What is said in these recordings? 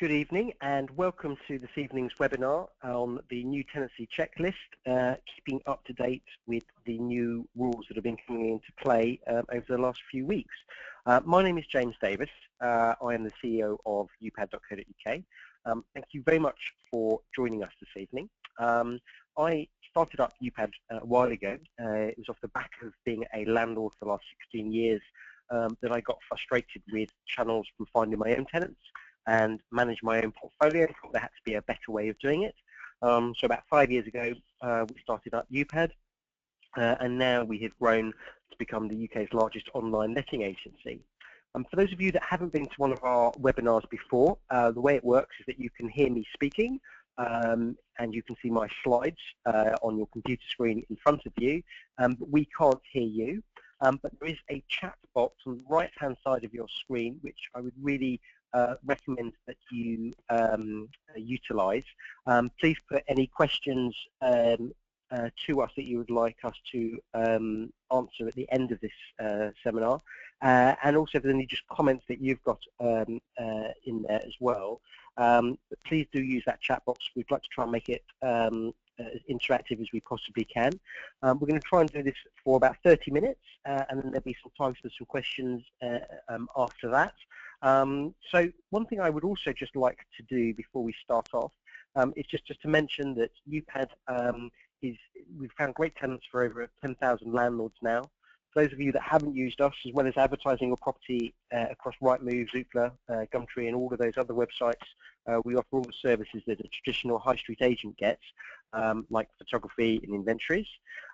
Good evening and welcome to this evening's webinar on the new tenancy checklist, keeping up to date with the new rules that have been coming into play over the last few weeks. My name is James Davis. I am the CEO of upad.co.uk. Thank you very much for joining us this evening. I started up Upad a while ago. It was off the back of being a landlord for the last 16 years that I got frustrated with channels from finding my own tenants and manage my own portfolio. I thought there had to be a better way of doing it. So about 5 years ago, we started up Upad, and now we have grown to become the UK's largest online letting agency. For those of you that haven't been to one of our webinars before, the way it works is that you can hear me speaking, and you can see my slides on your computer screen in front of you, but we can't hear you. But there is a chat box on the right-hand side of your screen, which I would really recommend that you utilize. Please put any questions to us that you would like us to answer at the end of this seminar, and also if there's any just comments that you've got in there as well. But please do use that chat box. We'd like to try and make it as interactive as we possibly can. We're going to try and do this for about 30 minutes, and then there'll be some time for some questions after that. So one thing I would also just like to do before we start off is just to mention that Upad we've found great tenants for over 10,000 landlords now. For those of you that haven't used us, as well as advertising your property across Rightmove, Zoopla, Gumtree, and all of those other websites, we offer all the services that a traditional high street agent gets, like photography and inventories.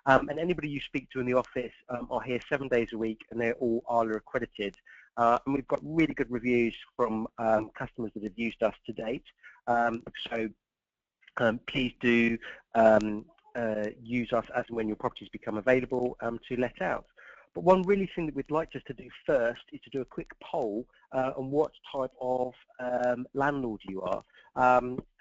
And anybody you speak to in the office are here 7 days a week, and they're all ALA accredited. And we've got really good reviews from customers that have used us to date. So please do use us as and when your properties become available to let out. But one really thing that we'd like just to do first is to do a quick poll on what type of landlord you are.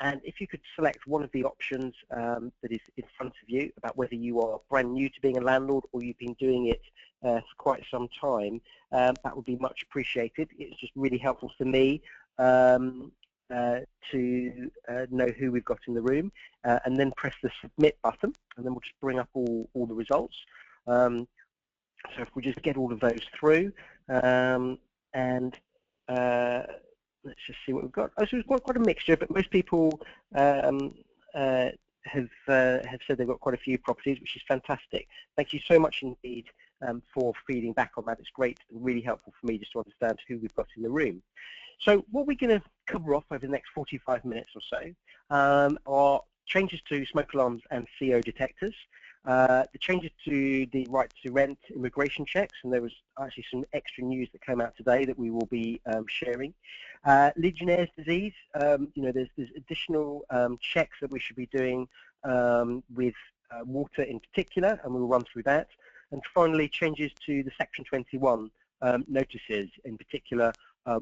And if you could select one of the options that is in front of you about whether you are brand new to being a landlord or you've been doing it for quite some time, that would be much appreciated. It's just really helpful for me to know who we've got in the room, and then press the submit button, and then we'll just bring up all the results. So if we just get all of those through, and let's just see what we've got. Oh, so we've got quite a mixture, but most people have said they've got quite a few properties, which is fantastic. Thank you so much indeed for feeding back on that. It's great and really helpful for me just to understand who we've got in the room. So what we're going to cover off over the next 45 minutes or so are changes to smoke alarms and CO detectors, the changes to the right to rent immigration checks, and there was actually some extra news that came out today that we will be sharing. Legionella disease, there's additional checks that we should be doing with water in particular, and we'll run through that. And finally, changes to the Section 21 notices, in particular,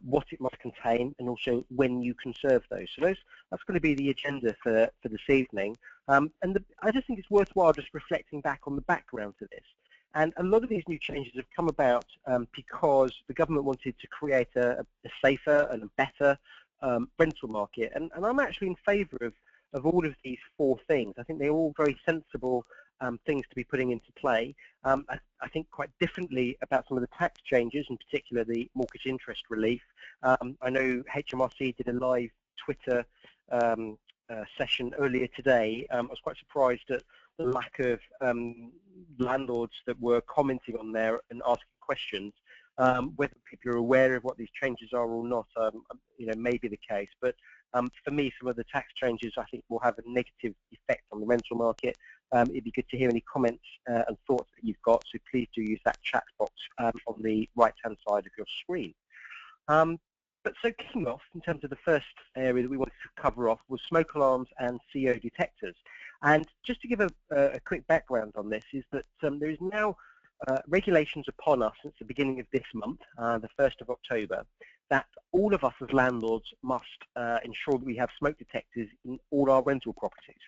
what it must contain, and also when you can serve those. So that's going to be the agenda for this evening. I just think it's worthwhile just reflecting back on the background to this. And a lot of these new changes have come about because the government wanted to create a safer and a better rental market. And I'm actually in favour of all of these four things. I think they're all very sensible things to be putting into play. I think quite differently about some of the tax changes, in particular the mortgage interest relief. I know HMRC did a live Twitter session earlier today. I was quite surprised at the lack of landlords that were commenting on there and asking questions. Whether people are aware of what these changes are or not, may be the case. But for me, some of the tax changes I think will have a negative effect on the rental market. It'd be good to hear any comments and thoughts that you've got, so please do use that chat box on the right-hand side of your screen. But so kicking off, in terms of the first area that we wanted to cover off, was smoke alarms and CO detectors. And just to give a quick background on this, is that there is now regulations upon us since the beginning of this month, the 1st of October, that all of us as landlords must ensure that we have smoke detectors in all our rental properties.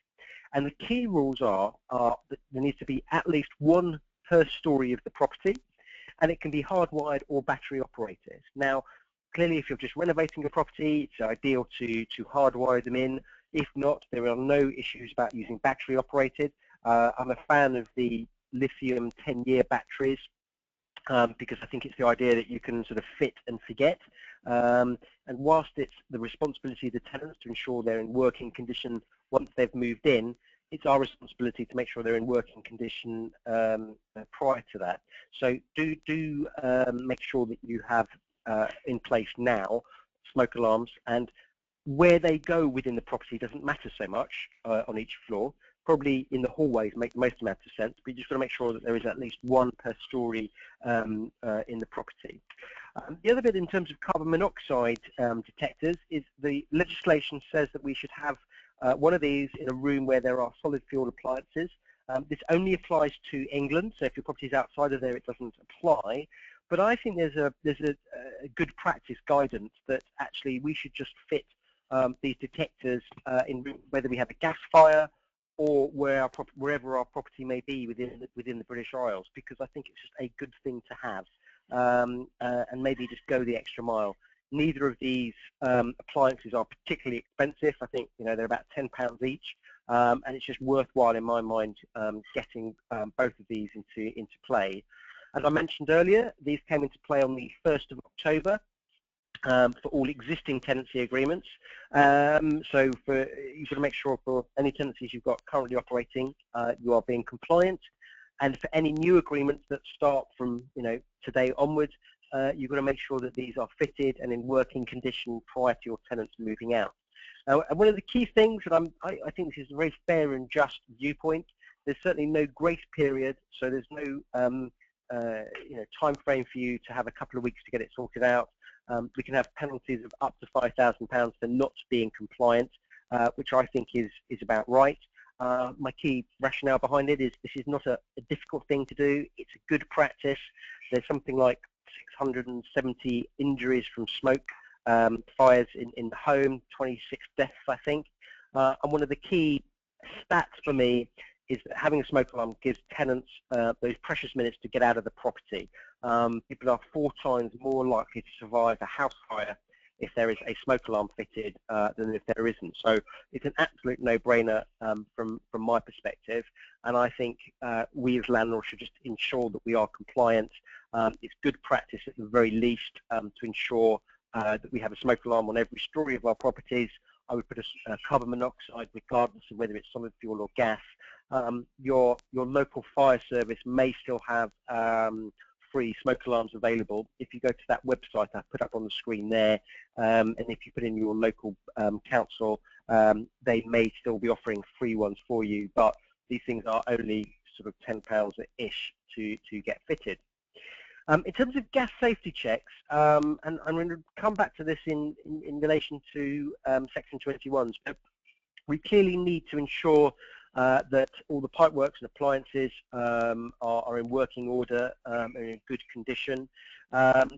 And the key rules are that there needs to be at least one per story of the property, and it can be hardwired or battery operated. Now, Clearly, if you're just renovating your property, it's ideal to hardwire them in. If not, there are no issues about using battery operated. I'm a fan of the lithium 10-year batteries because I think it's the idea that you can sort of fit and forget. And whilst it's the responsibility of the tenants to ensure they're in working condition once they've moved in, it's our responsibility to make sure they're in working condition prior to that. So do make sure that you have in place now smoke alarms, and where they go within the property doesn't matter so much on each floor. Probably in the hallways make the most amount of sense, but you just got to make sure that there is at least one per story in the property. The other bit in terms of carbon monoxide detectors is the legislation says that we should have one of these in a room where there are solid fuel appliances. This only applies to England, so if your property is outside of there, it doesn't apply. But I think there's a good practice guidance that actually we should just fit these detectors in rooms, whether we have a gas fire or wherever our property may be within the British Isles, because I think it's just a good thing to have, and maybe just go the extra mile. Neither of these appliances are particularly expensive. I think they're about £10 each, and it's just worthwhile in my mind getting both of these into play. As I mentioned earlier, these came into play on the 1st of October. For all existing tenancy agreements. So you've got to make sure for any tenancies you've got currently operating, you are being compliant. And for any new agreements that start from today onwards, you've got to make sure that these are fitted and in working condition prior to your tenants moving out. And one of the key things that I think this is a very fair and just viewpoint. There's certainly no grace period, so there's no time frame for you to have a couple of weeks to get it sorted out. We can have penalties of up to £5,000 for not being compliant, which I think is about right. My key rationale behind it is this is not a difficult thing to do. It's a good practice. There's something like 670 injuries from smoke fires in the home, 26 deaths, I think. And one of the key stats for me is that having a smoke alarm gives tenants those precious minutes to get out of the property. People are 4 times more likely to survive a house fire if there is a smoke alarm fitted than if there isn't. So it's an absolute no-brainer from my perspective, and I think we as landlords should just ensure that we are compliant. It's good practice at the very least to ensure that we have a smoke alarm on every story of our properties. I would put a carbon monoxide regardless of whether it's solid fuel or gas. Your local fire service may still have free smoke alarms available. If you go to that website I put up on the screen there, and if you put in your local council, they may still be offering free ones for you, but these things are only sort of £10-ish to get fitted. In terms of gas safety checks, and I'm going to come back to this in relation to Section 21s, but we clearly need to ensure that all the pipeworks and appliances are in working order and in good condition.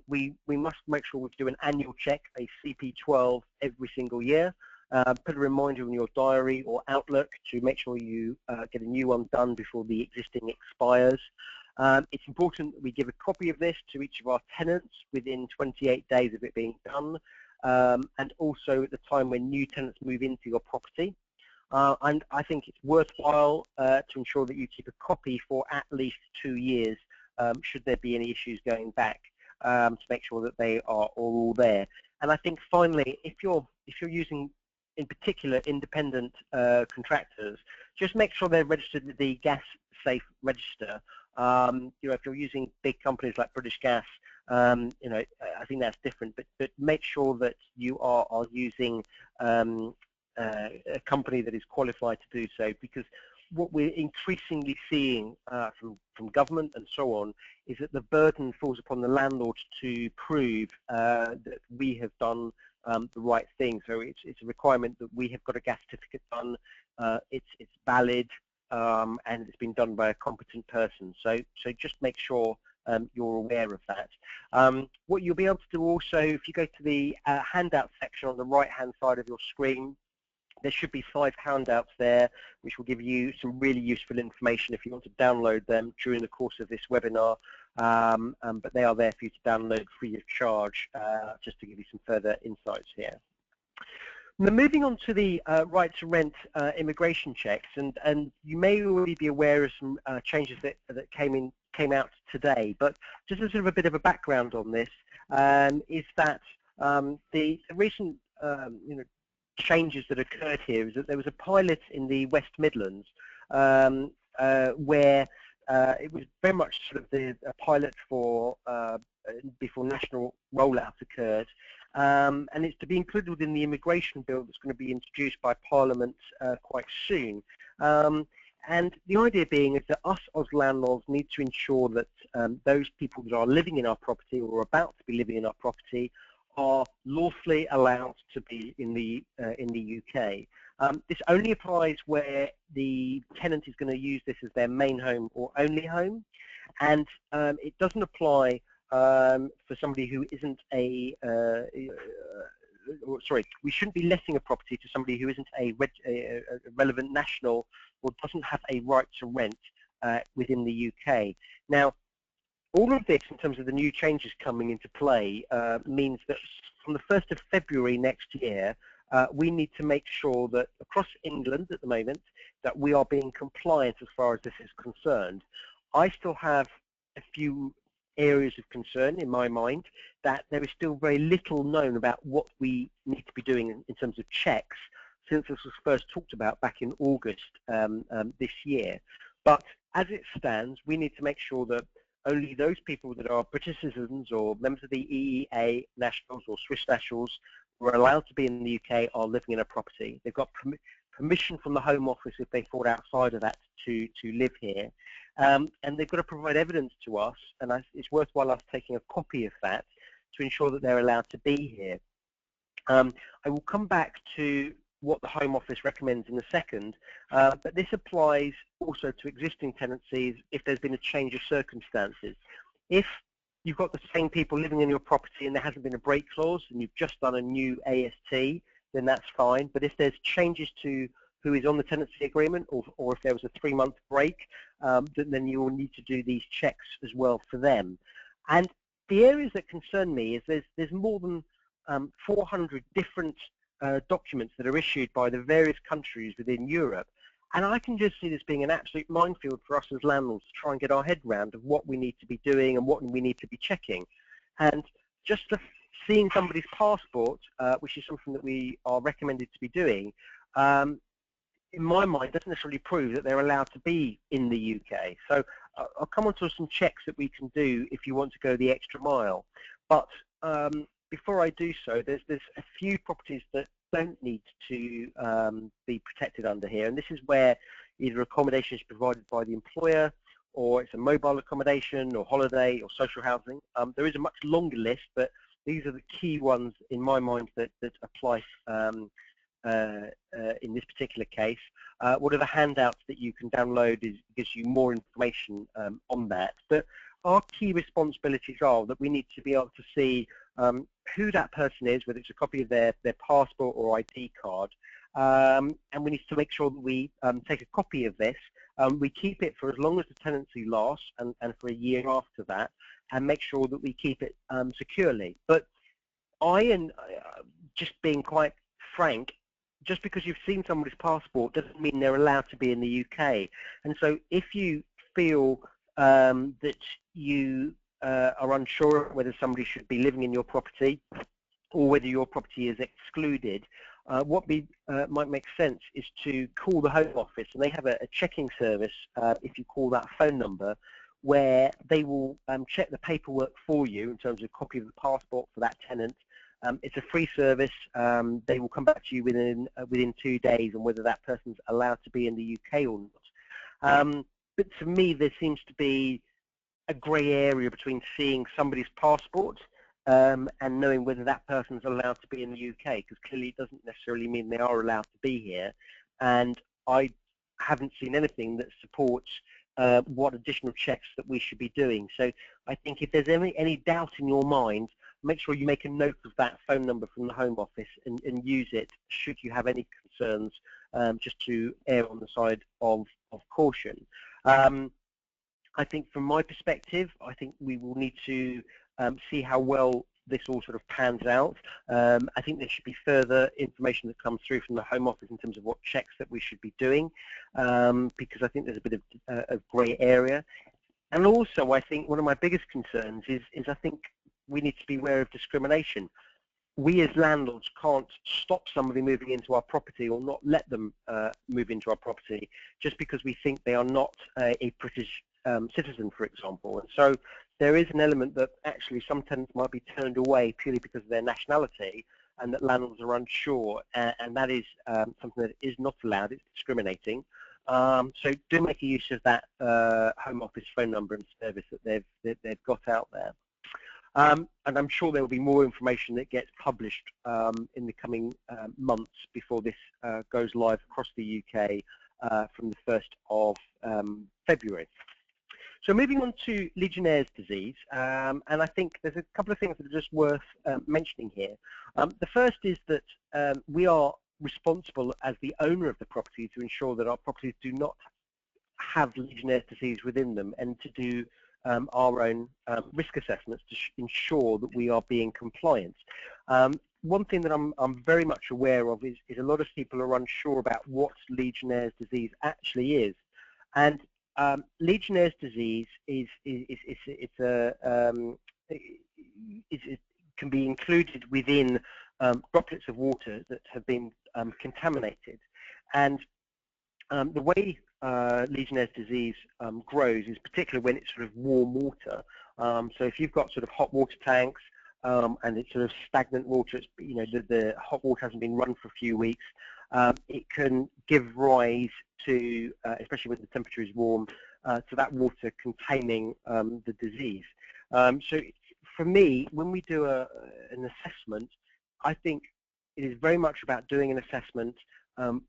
We must make sure we do an annual check, a CP12, every single year. Put a reminder in your diary or Outlook to make sure you get a new one done before the existing expires. It's important that we give a copy of this to each of our tenants within 28 days of it being done, and also at the time when new tenants move into your property. And I think it's worthwhile to ensure that you keep a copy for at least 2 years, should there be any issues going back, to make sure that they are all there. And I think finally, if you're using in particular independent contractors, just make sure they're registered with the Gas Safe Register. If you're using big companies like British Gas, I think that's different. But make sure that you are using a company that is qualified to do so, because what we're increasingly seeing from government and so on is that the burden falls upon the landlord to prove that we have done the right thing. So it's a requirement that we have got a gas certificate done, it's valid, and it's been done by a competent person. So just make sure you're aware of that. What you'll be able to do also, if you go to the handout section on the right-hand side of your screen, there should be 5 handouts there, which will give you some really useful information if you want to download them during the course of this webinar. but they are there for you to download free of charge, just to give you some further insights here. Now, moving on to the right to rent immigration checks, and you may already be aware of some changes that came out today, but just as sort of a bit of a background on this, is that the recent changes that occurred here is that there was a pilot in the West Midlands where it was very much sort of a pilot for before national rollout occurred, and it's to be included within the immigration bill that's going to be introduced by Parliament quite soon. And the idea being is that us as landlords need to ensure that those people that are living in our property or are about to be living in our property are lawfully allowed to be in the UK. This only applies where the tenant is going to use this as their main home or only home, and it doesn't apply for somebody who isn't we shouldn't be letting a property to somebody who isn't a relevant national or doesn't have a right to rent within the UK. Now, all of this, in terms of the new changes coming into play, means that from the 1st of February next year, we need to make sure that across England at the moment, that we are being compliant as far as this is concerned. I still have a few areas of concern in my mind that there is still very little known about what we need to be doing in terms of checks since this was first talked about back in August this year. But as it stands, we need to make sure that only those people that are British citizens or members of the EEA nationals or Swiss nationals who are allowed to be in the UK are living in a property. They've got permission from the Home Office if they fall outside of that to live here. And they've got to provide evidence to us, and it's worthwhile us taking a copy of that to ensure that they're allowed to be here. I will come back to what the Home Office recommends in a second, but this applies also to existing tenancies if there's been a change of circumstances. If you've got the same people living in your property and there hasn't been a break clause and you've just done a new AST, then that's fine. But if there's changes to who is on the tenancy agreement, or if there was a 3-month break, then you will need to do these checks as well for them. And the areas that concern me is there's more than 400 different documents that are issued by the various countries within Europe, and I can just see this being an absolute minefield for us as landlords to try and get our head around of what we need to be doing and what we need to be checking. And just seeing somebody's passport, which is something that we are recommended to be doing, in my mind doesn't necessarily prove that they're allowed to be in the UK. So I'll come on to some checks that we can do if you want to go the extra mile. But before I do so, there's a few properties that don't need to be protected under here, and this is where either accommodation is provided by the employer, or it's a mobile accommodation, or holiday, or social housing. There is a much longer list, but these are the key ones in my mind that apply in this particular case. One of the handouts that you can download gives you more information on that. But our key responsibilities are that we need to be able to see who that person is, whether it's a copy of their passport or ID card, and we need to make sure that we take a copy of this. We keep it for as long as the tenancy lasts, and for a year after that, and make sure that we keep it securely. But just being quite frank, just because you've seen somebody's passport doesn't mean they're allowed to be in the UK. And so if you feel that you are unsure whether somebody should be living in your property or whether your property is excluded, what might make sense is to call the Home Office, and they have a checking service, if you call that phone number, where they will check the paperwork for you in terms of a copy of the passport for that tenant. It's a free service. They will come back to you within 2 days on whether that person's allowed to be in the UK or not. But to me, there seems to be a grey area between seeing somebody's passport and knowing whether that person's allowed to be in the UK, because clearly it doesn't necessarily mean they are allowed to be here. And I haven't seen anything that supports what additional checks that we should be doing. So I think if there's any doubt in your mind, make sure you make a note of that phone number from the Home Office and use it should you have any concerns, just to err on the side of caution. I think from my perspective, I think we will need to see how well this all sort of pans out. I think there should be further information that comes through from the Home Office in terms of what checks that we should be doing, because I think there's a bit of grey area. And also, I think one of my biggest concerns is I think we need to be aware of discrimination. We as landlords can't stop somebody moving into our property or not let them move into our property just because we think they are not a British citizen, for example. And so there is an element that actually some tenants might be turned away purely because of their nationality, and that landlords are unsure, and that is something that is not allowed. It's discriminating. So do make use of that Home Office phone number and service that they've got out there. And I'm sure there will be more information that gets published in the coming months before this goes live across the UK from the 1st of February. So moving on to Legionnaire's disease, and I think there's a couple of things that are just worth mentioning here. The first is that we are responsible as the owner of the property to ensure that our properties do not have Legionnaire's disease within them, and to do our own risk assessments to ensure that we are being compliant. One thing that I'm very much aware of is a lot of people are unsure about what Legionnaire's disease actually is, and Legionnaire's disease it can be included within droplets of water that have been contaminated, and the way Legionnaire's disease grows is particularly when it's sort of warm water. So if you've got sort of hot water tanks and it's sort of stagnant water, it's, you know, the hot water hasn't been run for a few weeks, it can give rise to, especially when the temperature is warm, to that water containing the disease. So for me, when we do an assessment, I think it is very much about doing an assessment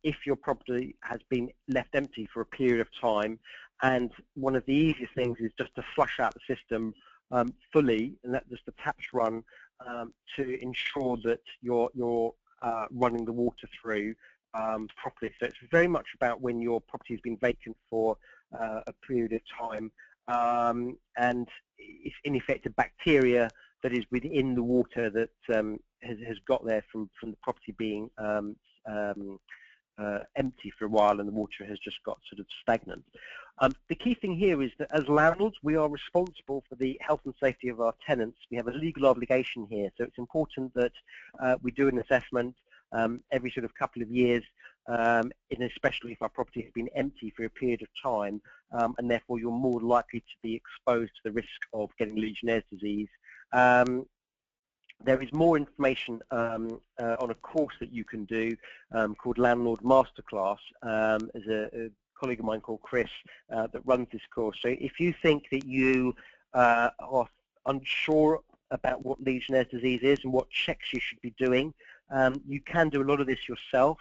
if your property has been left empty for a period of time, and one of the easiest things is just to flush out the system fully and let just the taps run to ensure that you're running the water through properly. So it's very much about when your property has been vacant for a period of time, and it's in effect a bacteria that is within the water that has got there from the property being empty for a while, and the water has just got sort of stagnant. The key thing here is that as landlords, we are responsible for the health and safety of our tenants. We have a legal obligation here, so it's important that we do an assessment every sort of couple of years, and especially if our property has been empty for a period of time, and therefore you're more likely to be exposed to the risk of getting Legionnaire's disease. There is more information on a course that you can do called Landlord Masterclass. There's a colleague of mine called Chris that runs this course. So if you think that you are unsure about what Legionnaire's disease is and what checks you should be doing, you can do a lot of this yourself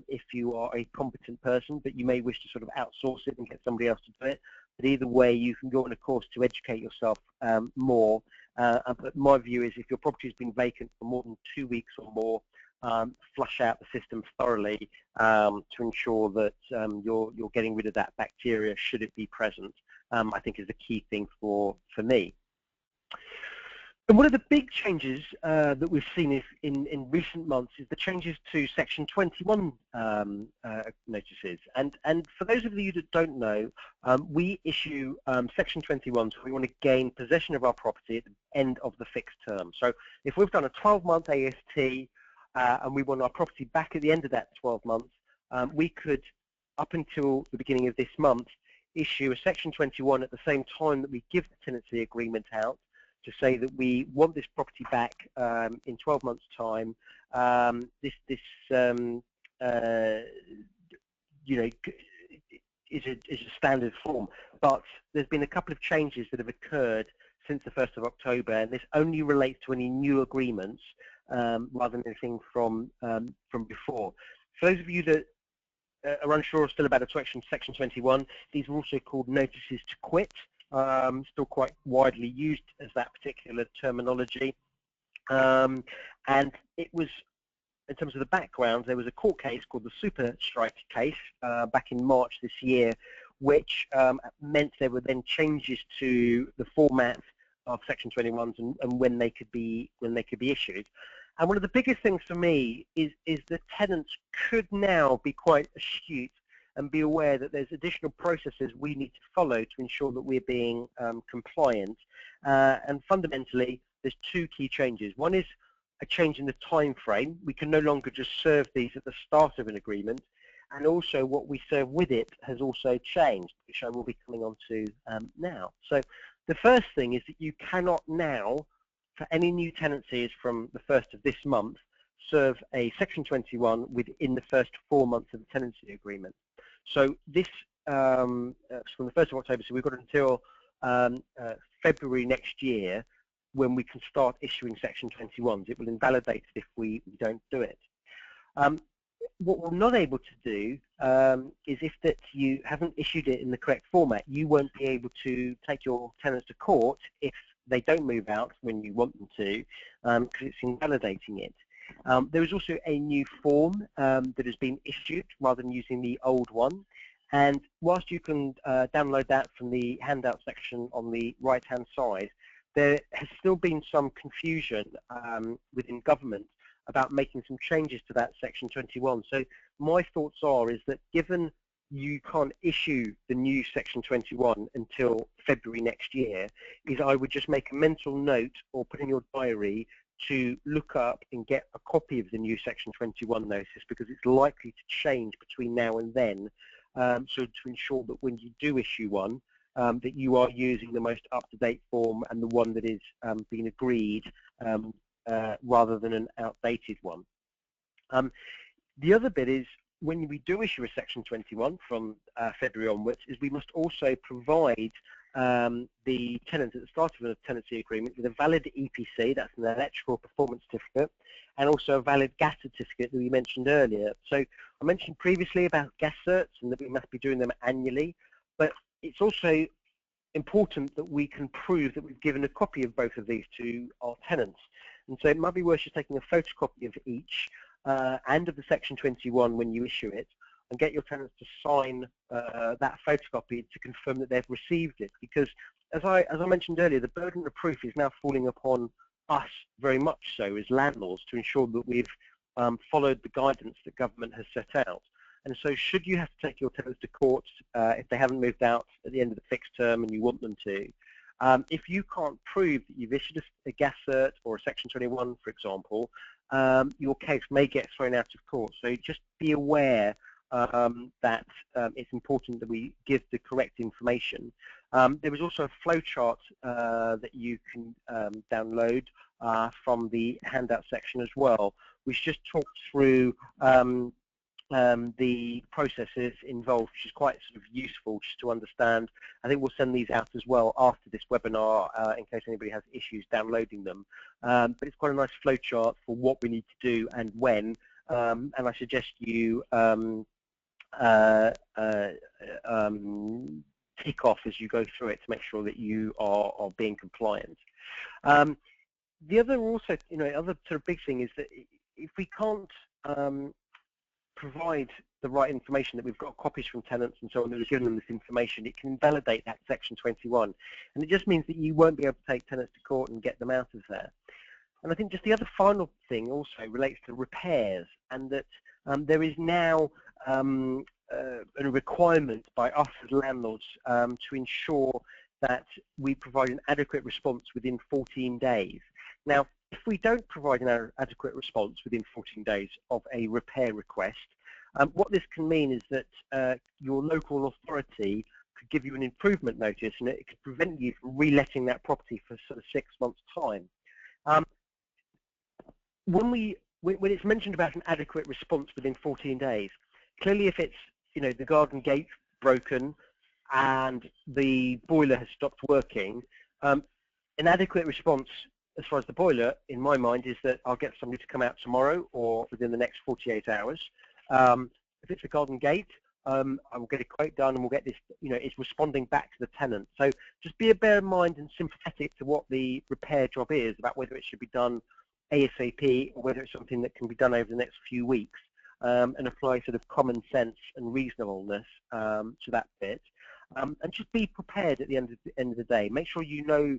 if you are a competent person, but you may wish to sort of outsource it and get somebody else to do it. But either way, you can go on a course to educate yourself more. But my view is if your property has been vacant for more than 2 weeks or more, flush out the system thoroughly to ensure that you're getting rid of that bacteria should it be present. I think is the key thing for me. And one of the big changes that we've seen in recent months is the changes to Section 21 notices. And for those of you that don't know, we issue Section 21, so we want to gain possession of our property at the end of the fixed term. So if we've done a 12-month AST and we want our property back at the end of that 12 months, we could, up until the beginning of this month, issue a Section 21 at the same time that we give the tenancy agreement out, to say that we want this property back in 12 months' time. This you know, is a standard form, but there's been a couple of changes that have occurred since the 1st of October, and this only relates to any new agreements rather than anything from before. For those of you that are unsure still about Section 21, these are also called notices to quit. Still quite widely used as that particular terminology, and it was, in terms of the background, there was a court case called the Super Strike case back in March this year, which meant there were then changes to the format of Section 21s and when they could be issued. And one of the biggest things for me is that tenants could now be quite astute and be aware that there's additional processes we need to follow to ensure that we're being compliant. And fundamentally, there's two key changes. One is a change in the time frame. We can no longer just serve these at the start of an agreement, and also what we serve with it has also changed, which I will be coming on to now. So the first thing is that you cannot now, for any new tenancies from the 1st of this month, serve a Section 21 within the first 4 months of the tenancy agreement. So this, from the 1st of October, so we've got until February next year when we can start issuing Section 21s. It will invalidate it if we don't do it. What we're not able to do is if that you haven't issued it in the correct format, you won't be able to take your tenants to court if they don't move out when you want them to, because it's invalidating it. There is also a new form that has been issued rather than using the old one. And whilst you can download that from the handout section on the right-hand side, there has still been some confusion within government about making some changes to that Section 21. So my thoughts is that given you can't issue the new Section 21 until February next year, is I would just make a mental note or put in your diary to look up and get a copy of the new Section 21 notice, because it's likely to change between now and then, so to ensure that when you do issue one, that you are using the most up-to-date form and the one that is being agreed rather than an outdated one. The other bit is when we do issue a Section 21 from February onwards, is we must also provide the tenant at the start of a tenancy agreement with a valid EPC, that's an electrical performance certificate, and also a valid gas certificate that we mentioned earlier. So I mentioned previously about gas certs and that we must be doing them annually, but it's also important that we can prove that we've given a copy of both of these to our tenants. And so it might be worth just taking a photocopy of each and of the Section 21 when you issue it, and get your tenants to sign that photocopy to confirm that they've received it. Because as I mentioned earlier, the burden of proof is now falling upon us very much so as landlords to ensure that we've followed the guidance that government has set out. And so should you have to take your tenants to court if they haven't moved out at the end of the fixed term and you want them to, if you can't prove that you've issued a gas cert or a Section 21, for example, your case may get thrown out of court. So just be aware that it's important that we give the correct information. There is also a flowchart that you can download from the handout section as well, which just talks through the processes involved, which is quite sort of useful just to understand. I think we'll send these out as well after this webinar in case anybody has issues downloading them. But it's quite a nice flowchart for what we need to do and when, and I suggest you tick off as you go through it to make sure that you are being compliant. The other also, other sort of big thing is that if we can't provide the right information, that we've got copies from tenants and so on that have given them this information, it can invalidate that Section 21. And it just means that you won't be able to take tenants to court and get them out of there. And I think just the other final thing also relates to repairs, and that there is now a requirement by us as landlords to ensure that we provide an adequate response within 14 days. Now, if we don't provide an adequate response within 14 days of a repair request, what this can mean is that your local authority could give you an improvement notice, and it could prevent you from reletting that property for sort of 6 months' time. When it's mentioned about an adequate response within 14 days, clearly if it's, the garden gate broken and the boiler has stopped working, an adequate response as far as the boiler, in my mind, is that I'll get somebody to come out tomorrow or within the next 48 hours. If it's a garden gate, I will get a quote done and we'll get this, it's responding back to the tenant. So just bear in mind and sympathetic to what the repair job is, about whether it should be done ASAP or whether it's something that can be done over the next few weeks, and apply sort of common sense and reasonableness to that bit. and just be prepared at the end of the day. Make sure you know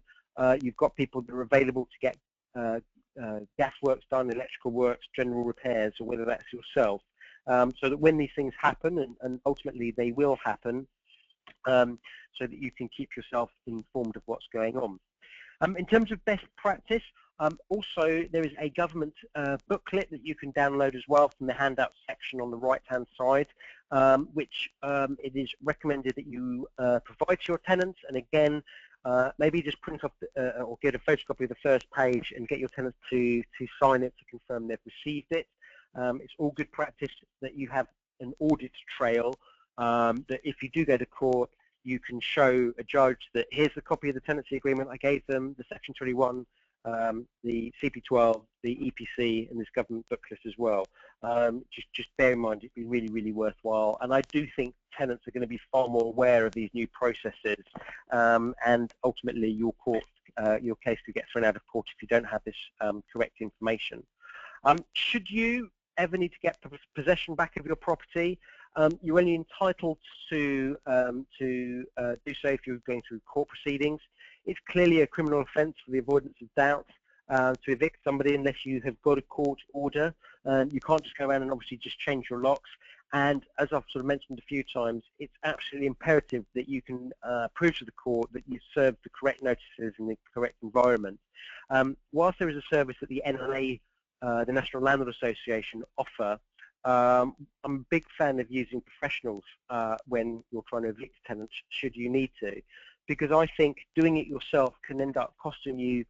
you've got people that are available to get gas works done, electrical works, general repairs, or whether that's yourself, so that when these things happen, and ultimately they will happen, so that you can keep yourself informed of what's going on. In terms of best practice, also there is a government booklet that you can download as well from the handout section on the right-hand side, which it is recommended that you provide to your tenants. And again, maybe just print off or get a photocopy of the first page and get your tenants to sign it to confirm they've received it. It's all good practice that you have an audit trail, that if you do go to court, you can show a judge that here's the copy of the tenancy agreement I gave them, the Section 21, the CP12, the EPC, and this government booklet as well. Just bear in mind, it'd be really, really worthwhile. And I do think tenants are going to be far more aware of these new processes, and ultimately your case could get thrown out of court if you don't have this correct information. Should you ever need to get possession back of your property, you're only entitled to do so if you're going through court proceedings. It's clearly a criminal offence for the avoidance of doubt to evict somebody unless you have got a court order. You can't just go around and obviously just change your locks. And as I've sort of mentioned a few times, it's absolutely imperative that you can prove to the court that you've served the correct notices in the correct environment. Whilst there is a service that the NLA, the National Landlord Association, offer, I'm a big fan of using professionals when you're trying to evict tenants, should you need to, because I think doing it yourself can end up costing you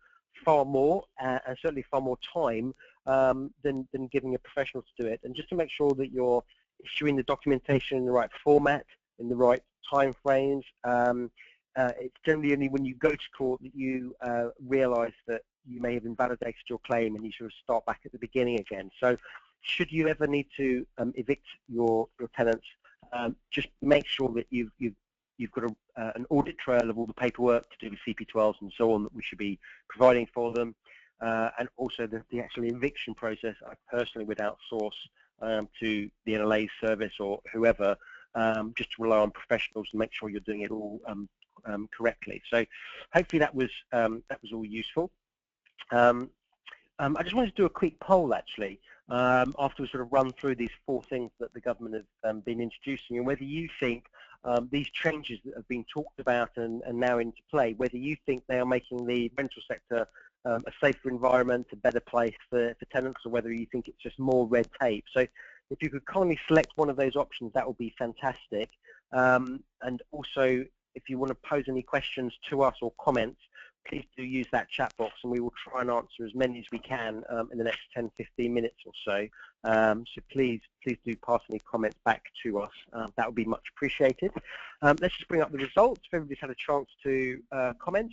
far more and certainly far more time than giving a professional to do it. And just to make sure that you're issuing the documentation in the right format, in the right time frames, it's generally only when you go to court that you realise that you may have invalidated your claim and you sort of start back at the beginning again. So should you ever need to evict your tenants, just make sure that you've got an audit trail of all the paperwork to do with CP12s and so on that we should be providing for them, and also the actual eviction process. I personally would outsource to the NLA service or whoever, just to rely on professionals and make sure you're doing it all correctly. So hopefully that was all useful. I just wanted to do a quick poll actually, after we sort of run through these 4 things that the government has been introducing, and whether you think these changes that have been talked about and now into play, whether you think they are making the rental sector a safer environment, a better place for tenants, or whether you think it's just more red tape. So if you could kindly select one of those options, that would be fantastic. And also, if you want to pose any questions to us or comments, please do use that chat box and we will try and answer as many as we can in the next 10-15 minutes or so. So please do pass any comments back to us. That would be much appreciated. Let's just bring up the results if everybody's had a chance to comment.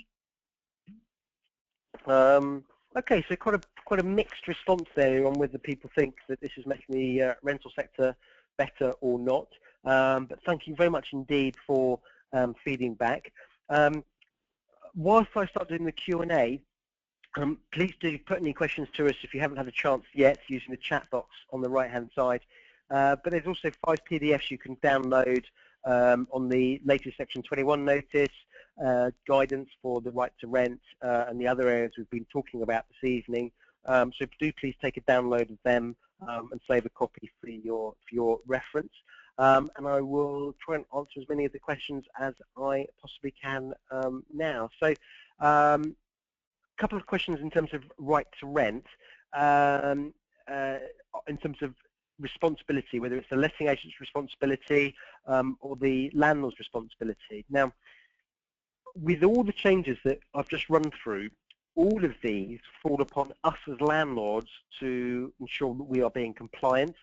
Okay, so quite a mixed response there on whether people think that this is making the rental sector better or not. But thank you very much indeed for feeding back. Whilst I start doing the Q&A, please do put any questions to us if you haven't had a chance yet using the chat box on the right-hand side. But there's also 5 PDFs you can download on the latest Section 21 notice, guidance for the right to rent, and the other areas we've been talking about this evening. So do please take a download of them and save a copy for your reference. And I will try and answer as many of the questions as I possibly can now. So a couple of questions in terms of right to rent, in terms of responsibility, whether it's the letting agent's responsibility or the landlord's responsibility. Now, with all the changes that I've just run through, all of these fall upon us as landlords to ensure that we are being compliant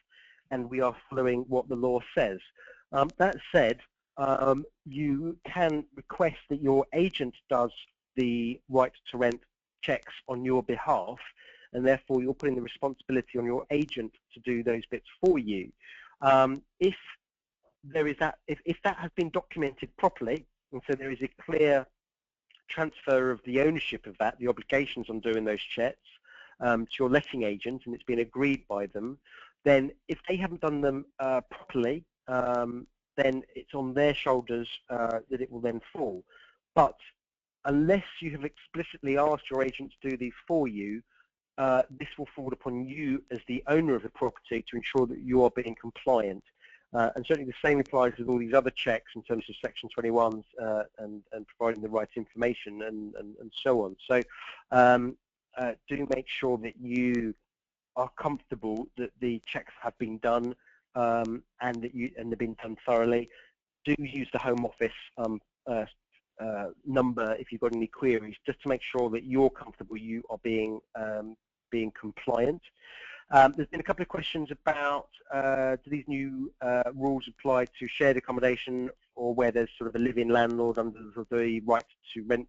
and we are following what the law says. That said, you can request that your agent does the right to rent checks on your behalf, and therefore you're putting the responsibility on your agent to do those bits for you. If that has been documented properly, and so there is a clear transfer of the ownership of that, the obligations on doing those checks to your letting agent, and it's been agreed by them, then if they haven't done them properly, then it's on their shoulders that it will then fall. But unless you have explicitly asked your agent to do these for you, this will fall upon you as the owner of the property to ensure that you are being compliant. And certainly the same applies with all these other checks in terms of Section 21s and providing the right information and so on. So do make sure that you are comfortable that the checks have been done and that they've been done thoroughly. Do use the Home Office number if you've got any queries, just to make sure that you're comfortable you are being compliant. There's been a couple of questions about do these new rules apply to shared accommodation or where there's sort of a live-in landlord under the right to rent,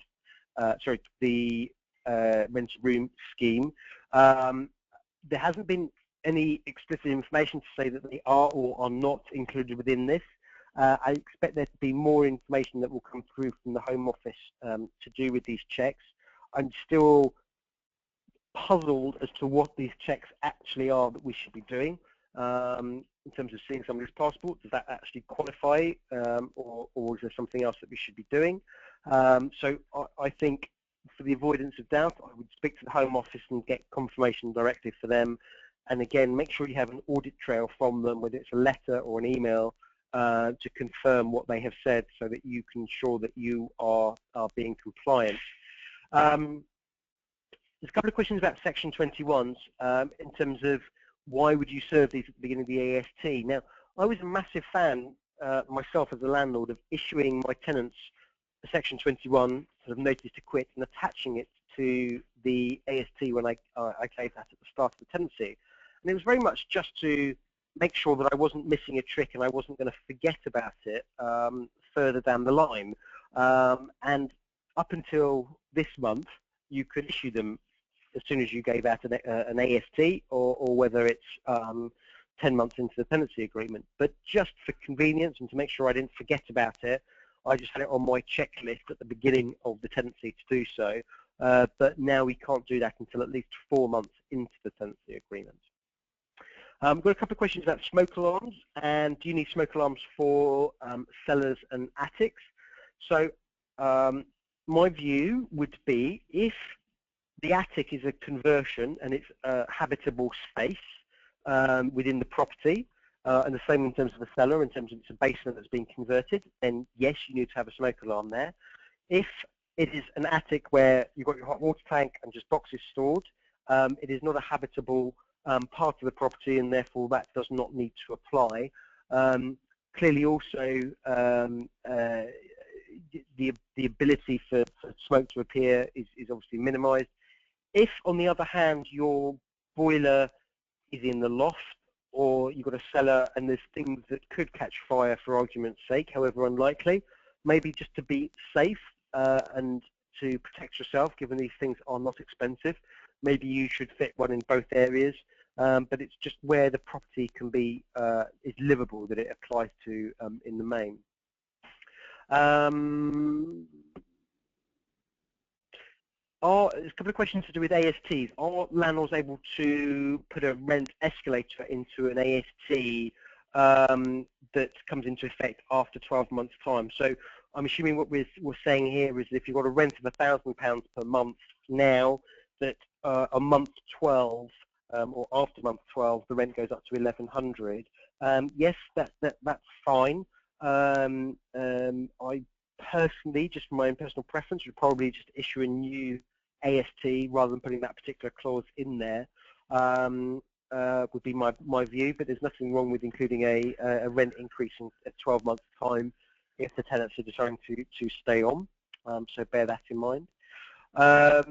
the rent room scheme. There hasn't been any explicit information to say that they are or are not included within this. I expect there to be more information that will come through from the Home Office to do with these checks. I'm still puzzled as to what these checks actually are that we should be doing in terms of seeing somebody's passport. Does that actually qualify, or is there something else that we should be doing? So I think, for the avoidance of doubt, I would speak to the Home Office and get confirmation directly for them. And again, make sure you have an audit trail from them, whether it's a letter or an email, to confirm what they have said, so that you can ensure that you are being compliant. There's a couple of questions about Section 21s in terms of why would you serve these at the beginning of the AST. Now, I was a massive fan myself as a landlord of issuing my tenants a Section 21 sort of notice to quit and attaching it to the AST when I gave that at the start of the tenancy. And it was very much just to make sure that I wasn't missing a trick and I wasn't going to forget about it further down the line. And up until this month, you could issue them as soon as you gave out an AST, or whether it's 10 months into the tenancy agreement. But just for convenience and to make sure I didn't forget about it, I just had it on my checklist at the beginning of the tenancy to do so. But now we can't do that until at least 4 months into the tenancy agreement. We've got a couple of questions about smoke alarms, and do you need smoke alarms for cellars and attics? So my view would be, if the attic is a conversion and it's a habitable space within the property, and the same in terms of the cellar, in terms of it's a basement that's been converted, then yes, you need to have a smoke alarm there. If it is an attic where you've got your hot water tank and just boxes stored, it is not a habitable part of the property, and therefore that does not need to apply. Clearly also the ability for smoke to appear is obviously minimised. If, on the other hand, your boiler is in the loft, or you've got a cellar and there's things that could catch fire, for argument's sake, however unlikely, maybe just to be safe and to protect yourself, given these things are not expensive, maybe you should fit one in both areas. But it's just where the property can be is livable that it applies to in the main. There's a couple of questions to do with ASTs. Are landlords able to put a rent escalator into an AST that comes into effect after 12 months' time? So I'm assuming what we're saying here is that if you've got a rent of £1,000 per month now, that on month 12 or after month 12, the rent goes up to 1,100. Yes, that's fine. I personally, just from my own personal preference, would probably just issue a new AST rather than putting that particular clause in there. Would be my view, but there's nothing wrong with including a rent increase at 12 months' time if the tenants are deciding to stay on. So bear that in mind. A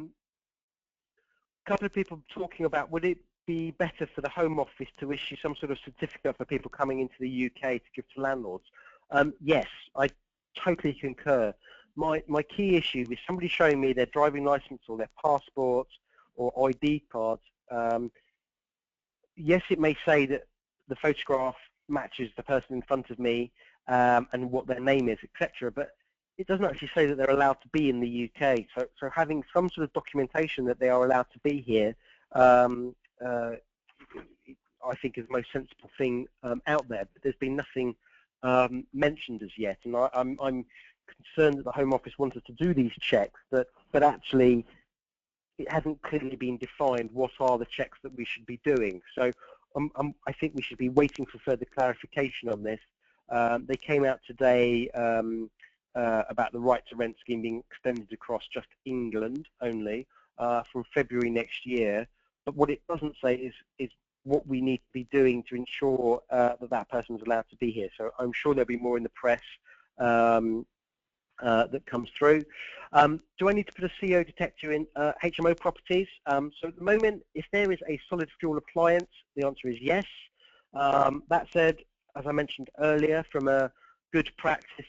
couple of people talking about, would it be better for the Home Office to issue some sort of certificate for people coming into the UK to give to landlords? Yes, I totally concur. My key issue is somebody showing me their driving license or their passport or ID card. Yes, it may say that the photograph matches the person in front of me and what their name is, etc., but it doesn't actually say that they're allowed to be in the UK. So having some sort of documentation that they are allowed to be here, I think is the most sensible thing out there. But there's been nothing mentioned as yet, and I'm concerned that the Home Office wants us to do these checks, but actually it hasn't clearly been defined what are the checks that we should be doing. So I think we should be waiting for further clarification on this. They came out today about the right to rent scheme being extended across just England only from February next year. But what it doesn't say is what we need to be doing to ensure that person is allowed to be here. So I'm sure there'll be more in the press that comes through. Do I need to put a CO detector in HMO properties? So at the moment, if there is a solid fuel appliance, the answer is yes. That said, as I mentioned earlier, from a good practice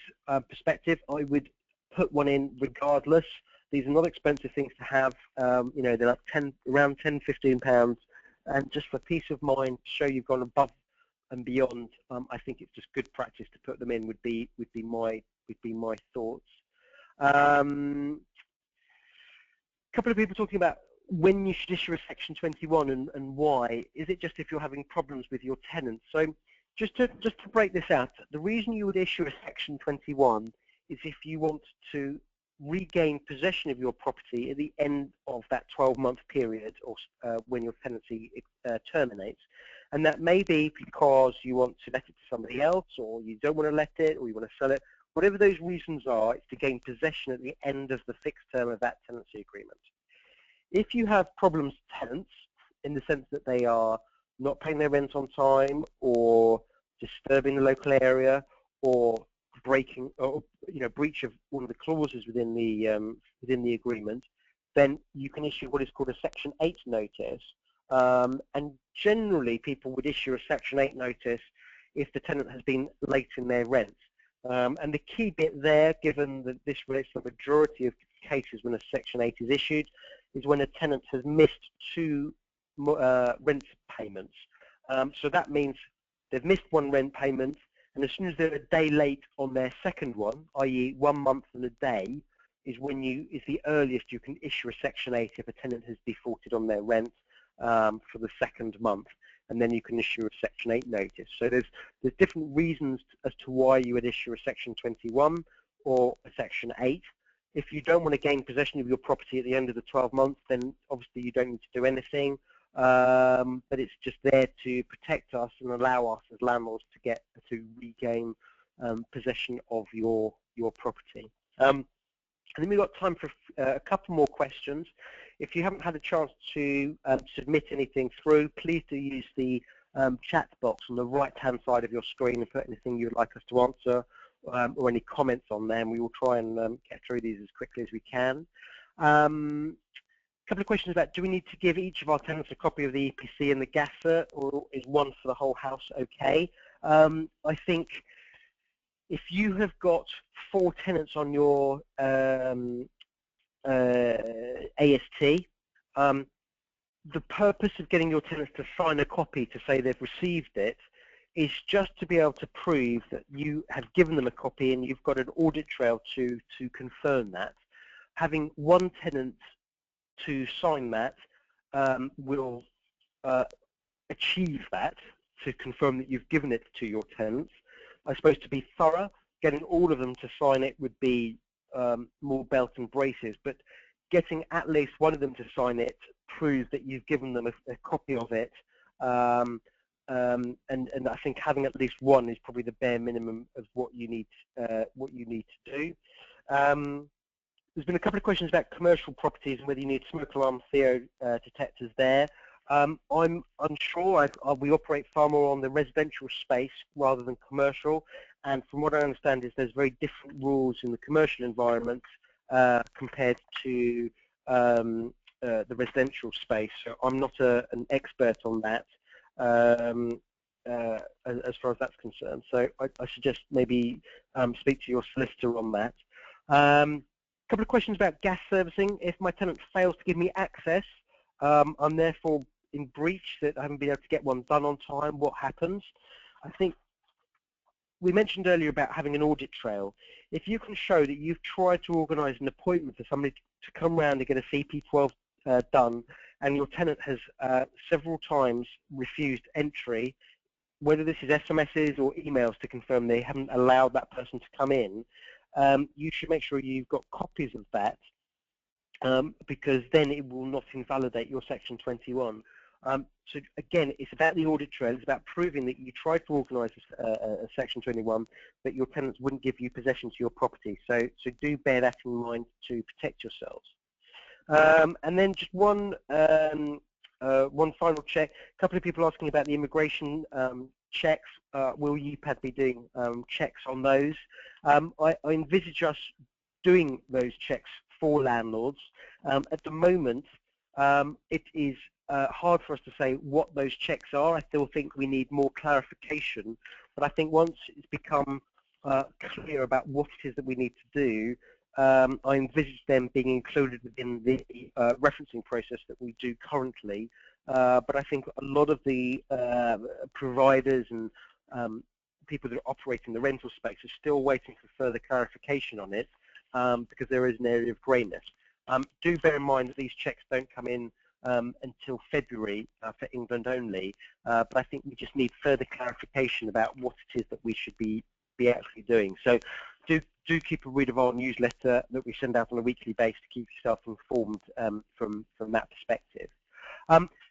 perspective, I would put one in regardless. These are not expensive things to have. You know, they're like around 10, 15 pounds, and just for peace of mind, to show you've gone above and beyond, I think it's just good practice to put them in. Would be my thoughts. A couple of people talking about when you should issue a Section 21 and why. Is it just if you're having problems with your tenants? So just to break this out, the reason you would issue a Section 21 is if you want to regain possession of your property at the end of that 12-month period, or when your tenancy terminates. And that may be because you want to let it to somebody else, or you don't want to let it, or you want to sell it. Whatever those reasons are, it's to gain possession at the end of the fixed term of that tenancy agreement. If you have problems with tenants, in the sense that they are not paying their rent on time, or disturbing the local area, or breaking, or breach of one of the clauses within the agreement, then you can issue what is called a Section 8 notice. And generally, people would issue a Section 8 notice if the tenant has been late in their rent. And the key bit there, given that this relates to the majority of cases when a Section 8 is issued, is when a tenant has missed 2 rent payments. So that means they've missed 1 rent payment, and as soon as they're a day late on their second one, i.e. 1 month and a day, is the earliest you can issue a Section 8 if a tenant has defaulted on their rent for the second month, and then you can issue a Section 8 notice. So there's different reasons as to why you would issue a Section 21 or a Section 8. If you don't want to gain possession of your property at the end of the 12 months, then obviously you don't need to do anything. But it's just there to protect us and allow us as landlords to regain possession of your property. And then we've got time for a couple more questions. If you haven't had a chance to submit anything through, please do use the chat box on the right-hand side of your screen and put anything you'd like us to answer, or any comments on them. We will try and get through these as quickly as we can. A couple of questions about, do we need to give each of our tenants a copy of the EPC and the gas cert, or is one for the whole house okay? I think if you have got 4 tenants on your AST, the purpose of getting your tenants to sign a copy to say they've received it is just to be able to prove that you have given them a copy and you've got an audit trail to confirm that. Having 1 tenant to sign that will achieve that, to confirm that you've given it to your tenants. I suppose to be thorough, getting all of them to sign it would be more belt and braces, but getting at least one of them to sign it proves that you've given them a copy of it, and I think having at least one is probably the bare minimum of what you need to do. There's been a couple of questions about commercial properties and whether you need smoke alarm CO detectors there. I'm unsure. We operate far more on the residential space rather than commercial, and from what I understand is there's very different rules in the commercial environment compared to the residential space. So I'm not an expert on that as far as that's concerned. So I suggest maybe speak to your solicitor on that. A couple of questions about gas servicing. If my tenant fails to give me access, I'm therefore in breach, that I haven't been able to get one done on time. What happens? I think we mentioned earlier about having an audit trail. If you can show that you've tried to organise an appointment for somebody to come round and get a CP12 done, and your tenant has several times refused entry, whether this is SMSs or emails to confirm they haven't allowed that person to come in, you should make sure you've got copies of that, because then it will not invalidate your Section 21. So again, it's about the audit trail. It's about proving that you tried to organise a Section 21, but your tenants wouldn't give you possession to your property. So do bear that in mind to protect yourselves. And then just one final check. A couple of people asking about the immigration checks. Will UPAD be doing checks on those? I envisage us doing those checks for landlords. At the moment, it is hard for us to say what those checks are. I still think we need more clarification, but I think once it's become clear about what it is that we need to do, I envisage them being included within the referencing process that we do currently. But I think a lot of the providers and people that are operating the rental space are still waiting for further clarification on it, because there is an area of greyness. Do bear in mind that these checks don't come in until February for England only, but I think we just need further clarification about what it is that we should be actually doing. So do keep a read of our newsletter that we send out on a weekly basis to keep yourself informed from that perspective.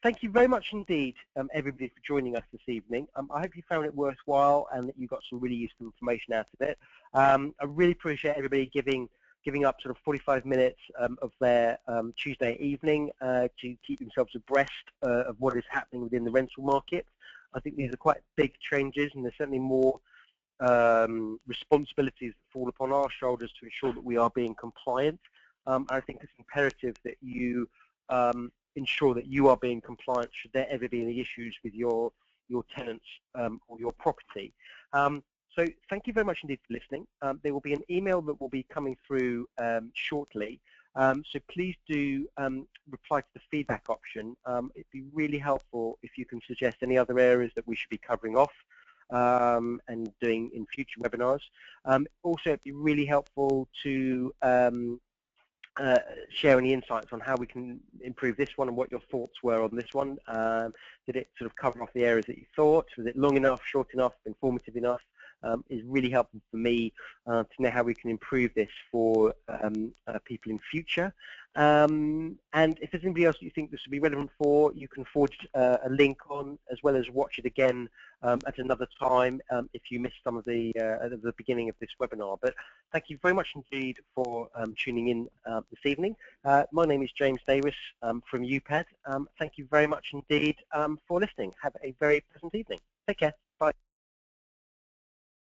Thank you very much indeed, everybody, for joining us this evening. I hope you found it worthwhile and that you got some really useful information out of it. I really appreciate everybody giving up sort of 45 minutes of their Tuesday evening to keep themselves abreast of what is happening within the rental market. I think these are quite big changes, and there's certainly more responsibilities that fall upon our shoulders to ensure that we are being compliant. I think it's imperative that you ensure that you are being compliant should there ever be any issues with your tenants or your property. So thank you very much indeed for listening. There will be an email that will be coming through shortly. So please do reply to the feedback option. It'd be really helpful if you can suggest any other areas that we should be covering off and doing in future webinars. Also, it'd be really helpful to share any insights on how we can improve this one and what your thoughts were on this one. Did it sort of cover off the areas that you thought? Was it long enough, short enough, informative enough? Is really helpful for me to know how we can improve this for people in future. And if there's anybody else that you think this would be relevant for, you can forward a link on, as well as watch it again at another time if you missed some of the at the beginning of this webinar. But thank you very much indeed for tuning in this evening. My name is James Davis from Upad. Thank you very much indeed for listening. Have a very pleasant evening. Take care. Bye.